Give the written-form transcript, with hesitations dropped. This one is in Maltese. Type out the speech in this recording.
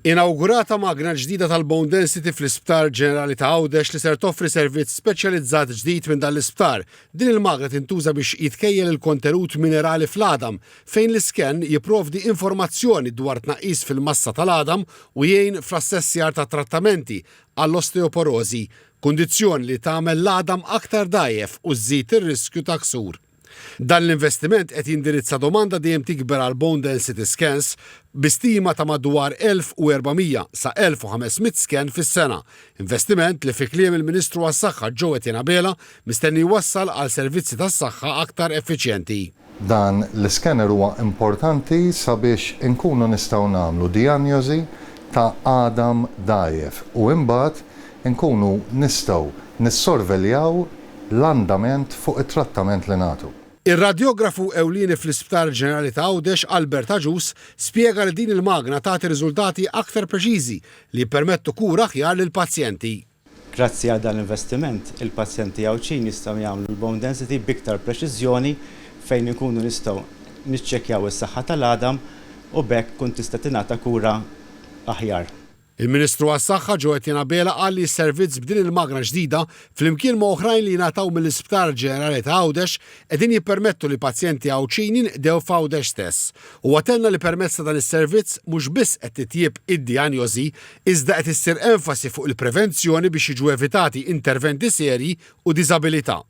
Inawgurata magna ġdida tal-Bone Density fl-Isptar Ġenerali ta' Għawdex li ser toffri servizz speċjalizzat ġdid minn dan l-isptar. Din il-magna tintuża biex jitkejjel il-kontenut minerali fl-għadam fejn l-isken jipprovdi informazzjoni dwar tnaqqis fil-massa tal-għadam u jgħin fl-assessjar ta' trattamenti għall-osteoporosi, kundizzjoni li tagħmel l-għadam aktar dgħajjef u żżid ir-riskju ta' ksur. Dan l-investiment qed jindirizza domanda dejjem tikber għal bone density scans bistima ta' madwar 1400 sa 1500 scan fis-sena. Investiment li fi kliem il-Ministru għas-Saħħa Joe Etienne mistenni jwassal għal servizzi tas-saħħa aktar effiċjenti. Dan l-scanner huwa importanti sabiex inkunu nistgħu nagħmlu dijanjosi ta' għadam dgħajjef u imbagħad inkunu nistgħu nissorveljaw l-andament fuq it-trattament li nagħtu. Ir-radjografu ewlieni fl-Isptar Ġenerali ta' Għawdex Albert Aġus spjega li din il-magna tagħti riżultati aktar preċiżi li jippermettu kura aħjar lill-pazjenti. Grazzi għal dan l-investiment, il-pazjenti għawċin jistgħu jagħmlu l-bone density b'iktar preċiżjoni fejn ikunu nistgħu niċċekkjaw is-saħħa tal-għadam u bekk kun tista' tingħata kura aħjar. Il-Ministru għas-Saħħa Joe Etienne qal li s-servizz b'din il-magna ġdida flimkien ma' oħrajn li jingħataw mill-Isptar Ġenerali ta' Għawdex qegħdin jippermettu li pazjenti għawċin jinqdew f'Għawdex stess. U għatenna li permezz ta' dan is-servizz mhux biss qed titjieb id-dijanjosi iżda qed issir enfasi fuq il-prevenzjoni biex jiġu evitati interventi serji u diżabilità.